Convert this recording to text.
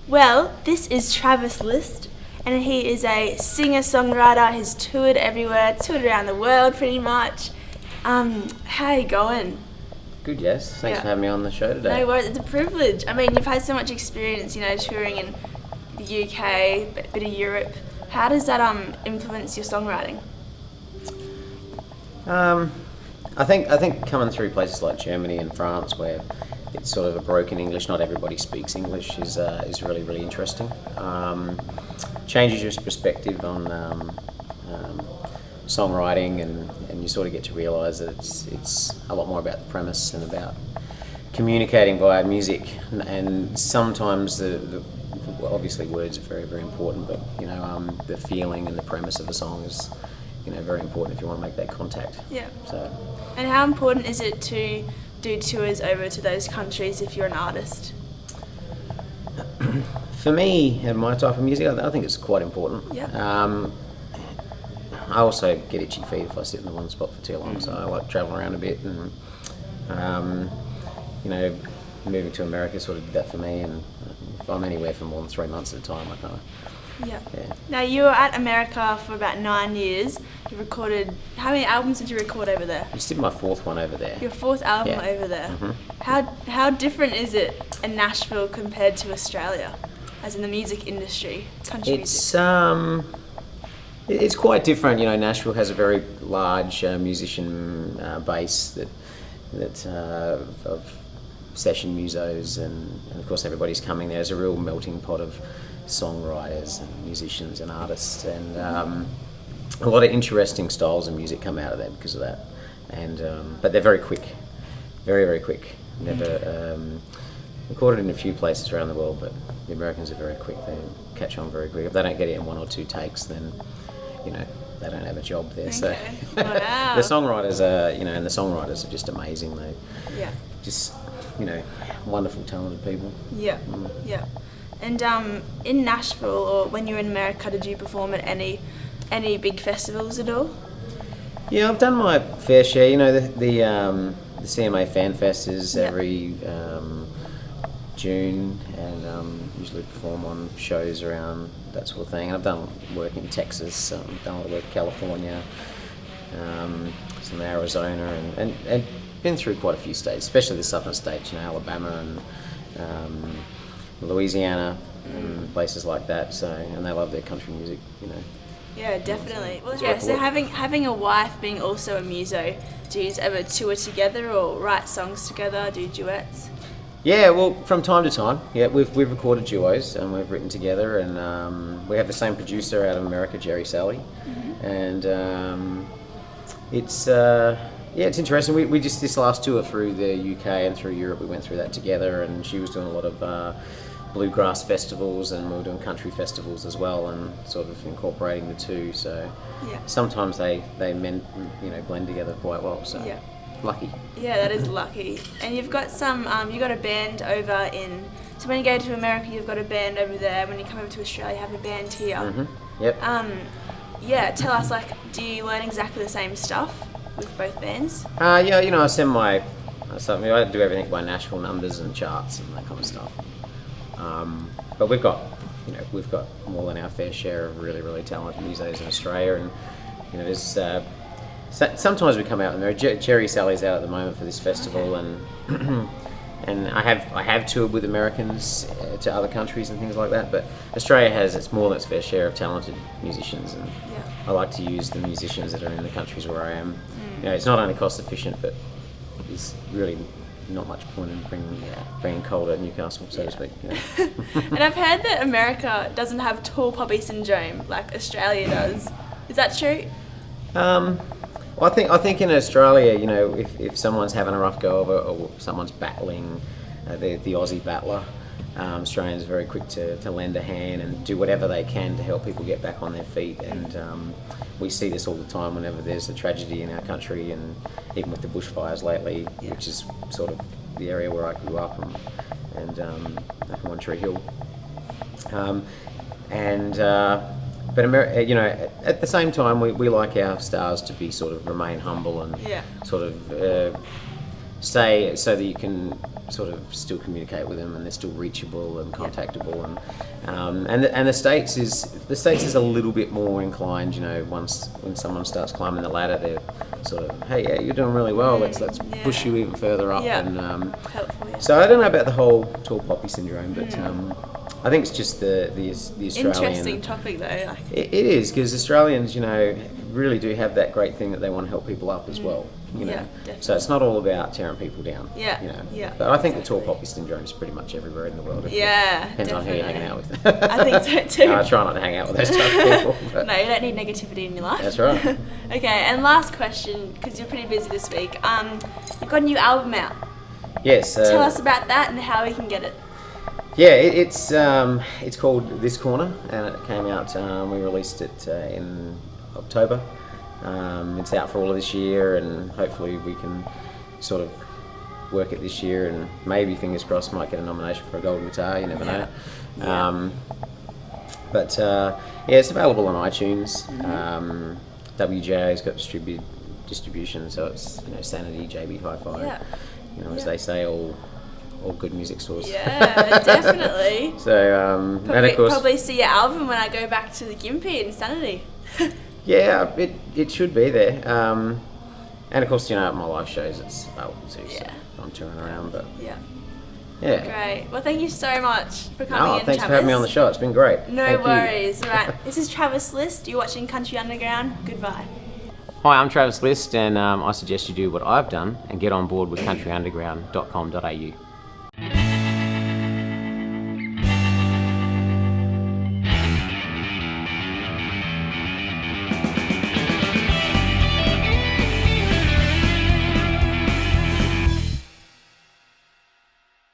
Well, this is Travis List, and he is a singer-songwriter. He's toured everywhere, toured around the world pretty much. How are you going? Good, yes. Thanks for having me on the show today. No worries, it's a privilege. I mean, you've had so much experience, touring in the UK, a bit of Europe. How does that influence your songwriting? I think coming through places like Germany and France, where it's sort of a broken English, not everybody speaks English, is really, really interesting. Changes your perspective on songwriting, and you sort of get to realise that it's a lot more about the premise and about communicating via music. And sometimes well, obviously words are very, very important, but the feeling and the premise of a song is very important if you want to make that contact. Yeah. So. And how important is it to do tours over to those countries if you're an artist? For me and my type of music, I think it's quite important. Yeah. I also get itchy feet if I sit in the one spot for too long, so I like travelling around a bit, and moving to America sort of did that for me. And if I'm anywhere for more than 3 months at a time, I kind of. Yeah. Yeah. Now, you were at America for about 9 years. You recorded, how many albums did you record over there? I just did my fourth one over there. Your fourth album over there. Mm-hmm. How different is it in Nashville compared to Australia, as in the music industry, country music? It's quite different. Nashville has a very large musician base that of session musos, and of course everybody's coming there. There's a real melting pot of songwriters and musicians and artists, and a lot of interesting styles of music come out of there because of that. And but they're very quick, very, very quick. Never recorded in a few places around the world, but the Americans are very quick. They catch on very quick. If they don't get it in 1 or 2 takes, then they don't have a job there. Okay. So Wow. the songwriters are and the songwriters are just amazing. They just wonderful, talented people. Yeah. Yeah. And in Nashville, or when you were in America, did you perform at any big festivals at all? Yeah, I've done my fair share. The CMA Fan Fest is every June, and usually perform on shows around that sort of thing. And I've done work in Texas, done a lot of work in California, some Arizona, and been through quite a few states, especially the southern states, Alabama and Louisiana and places like that. So, and they love their country music, Yeah, definitely. Well, It's so worth having a wife being also a muso, do you ever tour together or write songs together, do duets? Yeah, well, from time to time, we've recorded duos and we've written together, and we have the same producer out of America, Jerry Salley, and it's interesting. We just this last tour through the UK and through Europe, we went through that together, and she was doing a lot of bluegrass festivals, and we were doing country festivals as well, and sort of incorporating the two. So sometimes they blend together quite well. So lucky. Yeah, that is lucky. And you've got you got a band over in. So when you go to America, you've got a band over there. When you come over to Australia, you have a band here. Mm-hmm. Yep. Tell us, do you learn exactly the same stuff with both bands? I send I do everything by Nashville numbers and charts and that kind of stuff. But we've got more than our fair share of really, really talented musos in Australia, and there's sometimes we come out and Jerry Sally's out at the moment for this festival, and I have toured with Americans to other countries and things like that, but Australia has its more than its fair share of talented musicians, and I like to use the musicians that are in the countries where I am. It's not only cost efficient, but it's really not much point in bringing coal to Newcastle, so to speak. And I've heard that America doesn't have tall poppy syndrome like Australia does. Is that true? Well, I think in Australia, if someone's having a rough go of it, or someone's battling, the Aussie battler, Australians are very quick to lend a hand and do whatever they can to help people get back on their feet. And we see this all the time whenever there's a tragedy in our country, and even with the bushfires lately, which is sort of the area where I grew up, and up in One Tree Hill. But at the same time, we like our stars to be sort of remain humble and sort of stay so that you can sort of still communicate with them and they're still reachable and contactable. And the States is a little bit more inclined, you know, once when someone starts climbing the ladder, they're sort of, hey, yeah, you're doing really well, let's push you even further up. Yeah. And Helpful, yeah. so I don't know about the whole tall poppy syndrome, but I think it's just the Australian. Interesting topic though. Like. It is, because Australians, you know, really do have that great thing that they want to help people up as well. You know? Yeah, definitely. So it's not all about tearing people down. Yeah, You know? yeah, But I think the exactly. tall poppy syndrome is pretty much everywhere in the world. Yeah, Depends on who you're hanging out with. I think so too. I try not to hang out with those type of people. But No, you don't need negativity in your life. That's right. Okay, and last question, because you're pretty busy this week. You've got a new album out. Yes. Tell us about that and how we can get it. Yeah, it's called This Corner, and it came out. We released it in October. It's out for all of this year, and hopefully we can sort of work it this year, and maybe, fingers crossed, might get a nomination for a golden guitar. You never know. Yeah. It's available on iTunes. WJA's got distribution, so it's, you know, Sanity, JB Hi-Fi. Yeah. You know, as they say, all good music stores. Yeah, definitely. So and of course, Probably see your album when I go back to the Gympie in Sanity. yeah, it should be there. And of course, you know, at my live shows it's available too. So I'm touring around, but Yeah. yeah. Great. Well, thank you so much for coming in, Thanks Travis. for having me on the show. It's been great. No Thank you. worries. Right. This is Travis List. You're watching Country Underground. Goodbye. Hi, I'm Travis List, and I suggest you do what I've done and get on board with countryunderground.com.au.